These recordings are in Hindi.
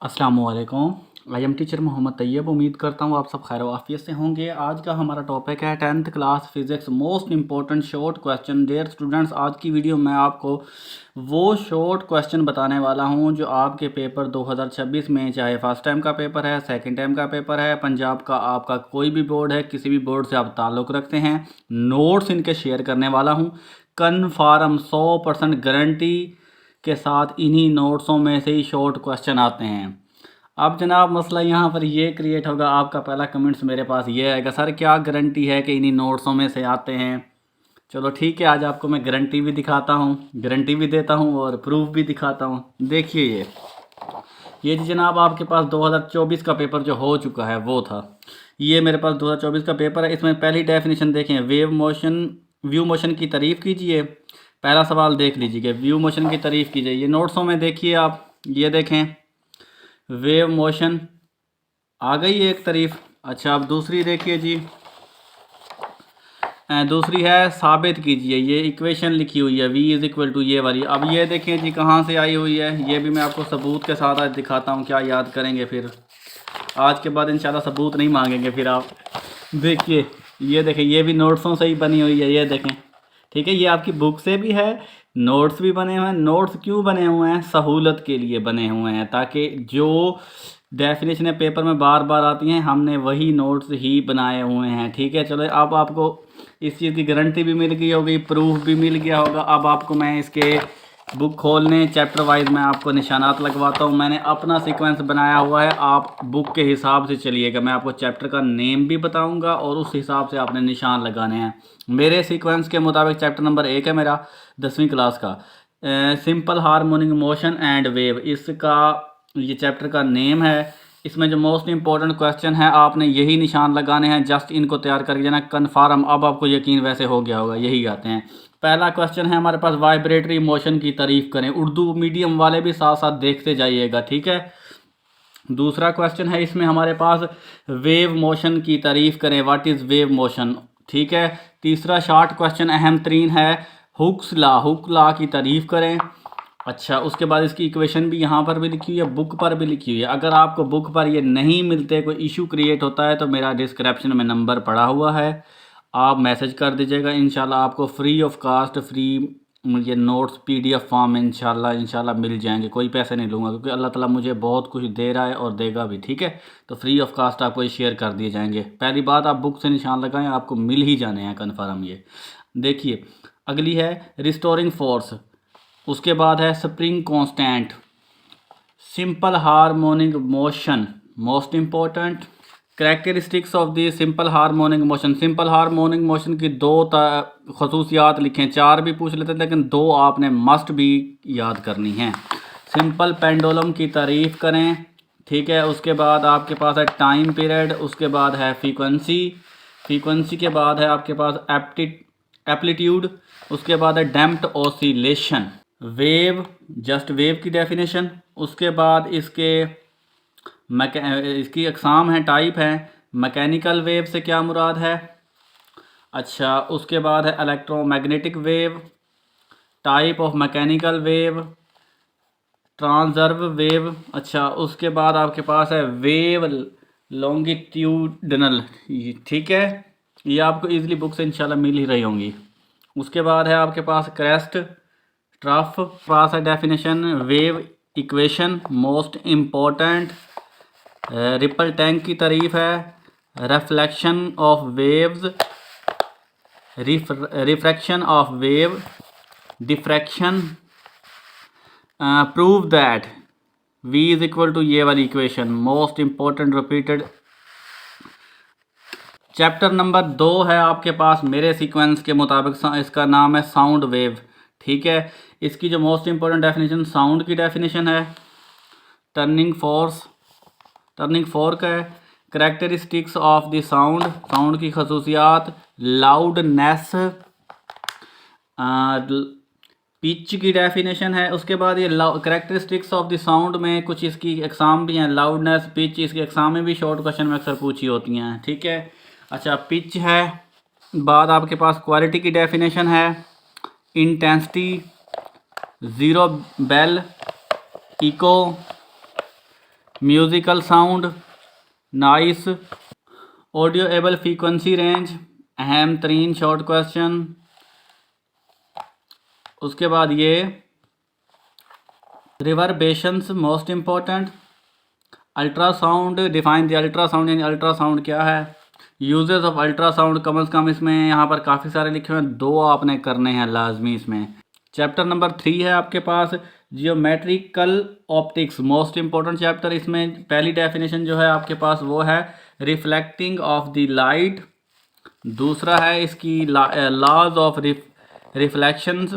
अस्सलामुअलैकुम। I am teacher Mohammad Tayyab. उम्मीद करता हूँ आप सब खैर वाफियत से होंगे। आज का हमारा टॉपिक है 10th class physics most important short question. Dear students, आज की वीडियो में आपको वो शॉर्ट क्वेश्चन बताने वाला हूँ जो आपके पेपर 2026 में, चाहे फर्स्ट टाइम का पेपर है, सेकंड टाइम का पेपर है, पंजाब का आपका कोई भी बोर्ड है, किसी भी बोर्ड से आप ताल्लुक़ रखते हैं, नोट्स इनके शेयर करने वाला हूँ। कन्फर्म 100% गारंटी के साथ इन्हीं नोट्सों में से ही शॉर्ट क्वेश्चन आते हैं। अब जनाब मसला यहाँ पर ये क्रिएट होगा, आपका पहला कमेंट्स मेरे पास ये आएगा, सर क्या गारंटी है कि इन्हीं नोट्सों में से आते हैं। चलो ठीक है, आज आपको मैं गारंटी भी दिखाता हूँ, गारंटी भी देता हूँ और प्रूफ भी दिखाता हूँ। देखिए ये जी जनाब आपके पास 2024 का पेपर जो हो चुका है वो था, ये मेरे पास 2024 का पेपर है। इसमें पहली डेफिनेशन देखें, व्यू मोशन की तारीफ़ कीजिए। पहला सवाल देख लीजिए, व्यू मोशन की तारीफ़ कीजिए। ये नोट्सों में देखिए आप, ये देखें वेव मोशन आ गई एक तारीफ। अच्छा अब दूसरी देखिए जी, दूसरी है साबित कीजिए। ये इक्वेशन लिखी हुई है v इज़ इक्वल टू ये वाली। अब ये देखें जी कहाँ से आई हुई है, ये भी मैं आपको सबूत के साथ आज दिखाता हूँ। क्या याद करेंगे फिर, आज के बाद इंशाल्लाह सबूत नहीं मांगेंगे फिर आप। देखिए ये देखें, ये भी नोट्सों से ही बनी हुई है, ये देखें। ठीक है, ये आपकी बुक से भी है, नोट्स भी बने हुए हैं। नोट्स क्यों बने हुए हैं? सहूलत के लिए बने हुए हैं, ताकि जो डेफिनेशन पेपर में बार बार आती हैं हमने वही नोट्स ही बनाए हुए हैं। ठीक है, चलो अब आपको इस चीज़ की गारंटी भी मिल गई होगी, प्रूफ भी मिल गया होगा। अब आपको मैं इसके बुक खोलने चैप्टर वाइज मैं आपको निशानात लगवाता हूँ। मैंने अपना सीक्वेंस बनाया हुआ है, आप बुक के हिसाब से चलिएगा। मैं आपको चैप्टर का नेम भी बताऊँगा और उस हिसाब से आपने निशान लगाने हैं। मेरे सीक्वेंस के मुताबिक चैप्टर नंबर 1 है मेरा 10वीं क्लास का, simple harmonic motion and wave, इसका ये चैप्टर का नेम है। इसमें जो मोस्ट इंपॉर्टेंट क्वेश्चन है आपने यही निशान लगाने हैं, जस्ट इनको तैयार करके जाना। कन्फर्म, अब आपको यकीन वैसे हो गया होगा, यही आते हैं। पहला क्वेश्चन है हमारे पास, वाइब्रेटरी मोशन की तारीफ करें। उर्दू मीडियम वाले भी साथ साथ देखते जाइएगा, ठीक है। दूसरा क्वेश्चन है इसमें हमारे पास, वेव मोशन की तारीफ करें, व्हाट इज़ वेव मोशन, ठीक है। तीसरा शॉर्ट क्वेश्चन अहम तरीन है, हुक लॉ की तारीफ करें। अच्छा उसके बाद इसकी इक्वेशन भी यहाँ पर भी लिखी हुई है, बुक पर भी लिखी हुई है। अगर आपको बुक पर ये नहीं मिलते, कोई इशू क्रिएट होता है, तो मेरा डिस्क्रिप्शन में नंबर पड़ा हुआ है, आप मैसेज कर दीजिएगा। इंशाल्लाह आपको फ्री ऑफ कास्ट ये नोट्स PDF फॉर्म में इंशाल्लाह मिल जाएंगे। कोई पैसे नहीं लूँगा, क्योंकि अल्लाह ताला मुझे बहुत कुछ दे रहा है और देगा भी, ठीक है। तो फ्री ऑफ कास्ट आपको ये शेयर कर दिए जाएंगे। पहली बात, आप बुक से निशान लगाएं, आपको मिल ही जाने हैं कन्फर्म। ये देखिए अगली है रिस्टोरिंग फोर्स, उसके बाद है spring constant, simple harmonic motion, most important characteristics of the simple harmonic motion. Simple harmonic motion की दो खसूसियात लिखें, चार भी पूछ लेते लेकिन दो आपने मस्ट भी याद करनी है। सिंपल पेंडुलम की तारीफ करें, ठीक है। उसके बाद आपके पास है टाइम पीरियड, उसके बाद है फ्रीक्वेंसी के बाद है आपके पास एप्लीट्यूड, उसके बाद है damped oscillation. Wave, just wave की डेफिनेशन। उसके बाद इसकी अक़साम है, टाइप है। मैकेनिकल वेव से क्या मुराद है? अच्छा उसके बाद है electromagnetic wave, type of mechanical wave, transverse wave. अच्छा उसके बाद आपके पास है वेव लॉन्गिट्यूडनल, ठीक है। ये आपको इजीली बुक से इंशाल्लाह मिल ही रही होंगी। उसके बाद है आपके पास क्रेस्ट ट्रफ, पास है definition, wave equation most important, ripple tank की तारीफ है, reflection of waves, refraction of wave, diffraction, prove that v is equal to ये वाली equation, most important repeated. Chapter number 2 है आपके पास मेरे सीक्वेंस के मुताबिक, इसका नाम है साउंड वेव, ठीक है। इसकी जो मोस्ट इंपॉर्टेंट डेफिनेशन साउंड की डेफिनेशन है, टर्निंग फोर्क है, characteristics of the sound, sound की खसूसियात, लाउडनेस, पिच की डेफिनेशन है। उसके बाद ये करेक्टरिस्टिक्स ऑफ द साउंड में कुछ इसकी एग्जाम भी हैं, लाउडनेस, पिच, इसकी एग्जाम में भी शॉर्ट क्वेश्चन में अक्सर पूछी होती हैं, ठीक है। अच्छा पिच है, बाद आपके पास क्वालिटी की डेफिनेशन है, intensity, zero bel, echo, musical sound, noise, audible frequency range, अहम तरीन शॉर्ट क्वेश्चन। उसके बाद ये reverberations most important, ultrasound, define the ultrasound, यानी अल्ट्रासाउंड क्या है, यूजेस ऑफ अल्ट्रासाउंड। कम से कम इसमें यहाँ पर काफ़ी सारे लिखे हुए हैं, 2 आपने करने हैं लाजमी इसमें। चैप्टर नंबर 3 है आपके पास geometrical optics, most important chapter. इसमें पहली डेफिनेशन जो है आपके पास वो है रिफ्लेक्टिंग ऑफ द लाइट। दूसरा है इसकी लॉज ऑफ रिफ्लेक्शंस,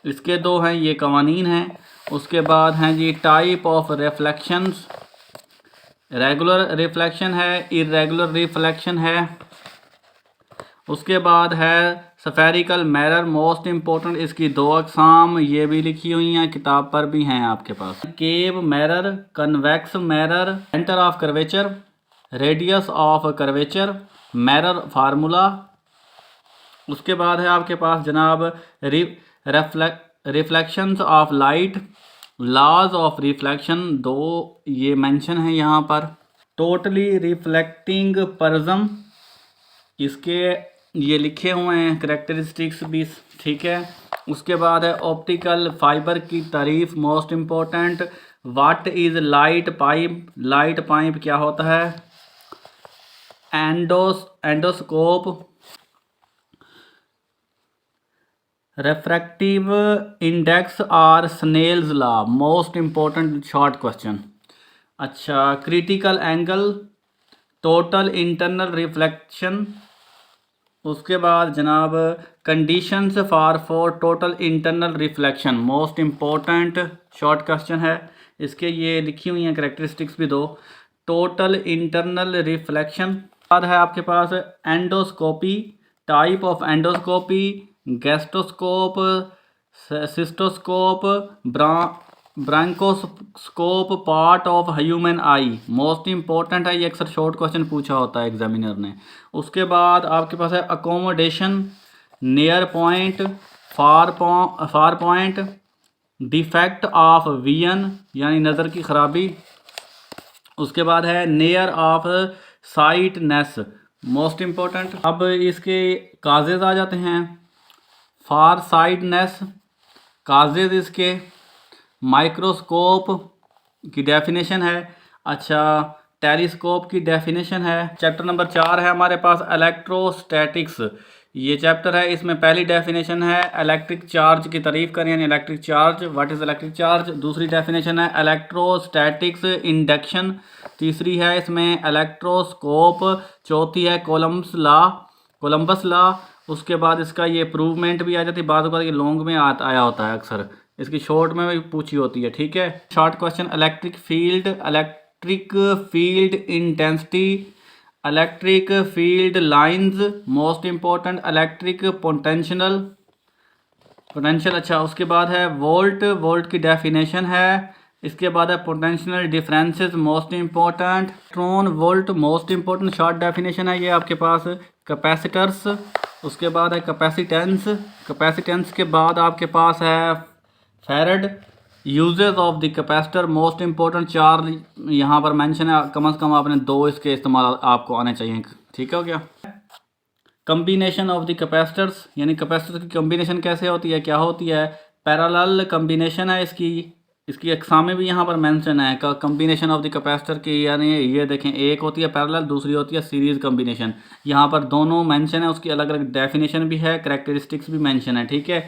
इसके 2 हैं, ये कवानीन हैं। उसके बाद हैं जी type of reflections, regular reflection है, इरेगुलर रिफ्लेक्शन है। उसके बाद है स्फेरिकल मिरर, मोस्ट इम्पोर्टेंट, इसकी 2 अक़साम ये भी लिखी हुई हैं, किताब पर भी हैं आपके पास। केव mirror, convex mirror, centre of curvature, radius of curvature, mirror formula. उसके बाद है आपके पास जनाब reflections of light, laws of reflection, 2 ये मेंशन है यहाँ पर। टोटली रिफ्लेक्टिंग प्रिज्म, इसके ये लिखे हुए हैं करैक्टरिस्टिक्स भी, ठीक है। उसके बाद है ऑप्टिकल फाइबर की तारीफ, most important. What is light pipe, light pipe क्या होता है, एंडोस्कोप, रेफ्रैक्टिव इंडेक्स और Snell's law, most important short question. अच्छा, critical angle, total internal reflection. उसके बाद जनाब conditions for total internal reflection, most important short question है। इसके ये लिखी हुई हैं करैक्टरिस्टिक्स भी 2। Total internal reflection. बाद है आपके पास endoscopy, type of endoscopy, gastroscope, cystoscope, bronchoscope, part of human I, most important है, ये अक्सर शॉर्ट क्वेश्चन पूछा होता है एग्जामिनर ने। उसके बाद आपके पास है accommodation, near point, far point, defect of vision यानी नज़र की खराबी। उसके बाद है near of sightedness, most important. अब इसके काजेज आ जाते हैं। फार साइडनेस, काजेज इसके, माइक्रोस्कोप की डेफिनेशन है। अच्छा, टेलीस्कोप की डेफिनेशन है। चैप्टर नंबर 4 है हमारे पास इलेक्ट्रोस्टैटिक्स, ये चैप्टर है। इसमें पहली डेफिनेशन है इलेक्ट्रिक चार्ज की तारीफ करें, यानी electric charge, what is electric charge. दूसरी डेफिनेशन है इलेक्ट्रोस्टैटिक्स इंडक्शन। तीसरी है इसमें इलेक्ट्रोस्कोप। चौथी है कोलम्बस लॉ। उसके बाद इसका ये प्रूवमेंट भी आ जाती है, बाद ये लॉन्ग में आया होता है, अक्सर इसकी शॉर्ट में भी पूछी होती है, ठीक है। Short question, electric field intensity, electric field lines, most important, electric potential. अच्छा, उसके बाद है वोल्ट की डेफिनेशन है। इसके बाद है potential differences, most important. Electron volt, most important short definition है ये आपके पास। कैपेसिटर्स, उसके बाद है कैपेसिटेंस के बाद आपके पास है farad. Uses of the capacitor, most important, 4 यहाँ पर मेंशन है, कम से कम आपने 2 इसके इस्तेमाल आपको आने चाहिए, ठीक है क्या। कम्बिनेशन ऑफ द कैपेसिटर्स, यानी कैपेसिटर की कम्बिनेशन कैसे होती है, क्या होती है। पैरेलल कम्बिनेशन है इसकी अक़सामें भी यहाँ पर मेंशन है। कम्बिनेशन ऑफ द कैपेसिटर की, यानी ये देखें, एक होती है पैरेलल, दूसरी होती है सीरीज़ कम्बिनेशन। यहाँ पर दोनों मेंशन है, उसकी अलग अलग डेफिनेशन भी है, करैक्टरिस्टिक्स भी मेंशन है, ठीक है।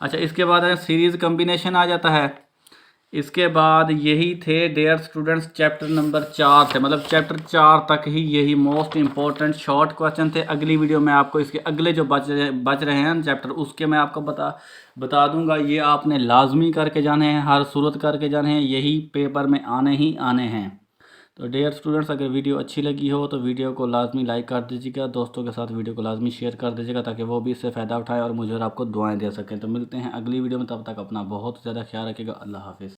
अच्छा, इसके बाद है सीरीज़ कम्बिनेशन आ जाता है। इसके बाद यही थे डियर स्टूडेंट्स चैप्टर नंबर 4 से, मतलब चैप्टर 4 तक ही यही मोस्ट इंपॉर्टेंट शॉर्ट क्वेश्चन थे। अगली वीडियो में आपको इसके अगले जो बच रहे हैं चैप्टर, उसके मैं आपको बता दूंगा। ये आपने लाजमी करके जाने हैं, हर सूरत करके जाने हैं, यही पेपर में आने ही आने हैं। तो डियर स्टूडेंट्स, अगर वीडियो अच्छी लगी हो तो वीडियो को लाजमी लाइक कर दीजिएगा, दोस्तों के साथ वीडियो को लाजमी शेयर कर दीजिएगा, ताकि वो भी इससे फ़ायदा उठाएं और मुझे और आपको दुआएं दे सकें। तो मिलते हैं अगली वीडियो में, तब तक अपना बहुत ज़्यादा ख्याल रखिएगा। अल्लाह हाफिज़।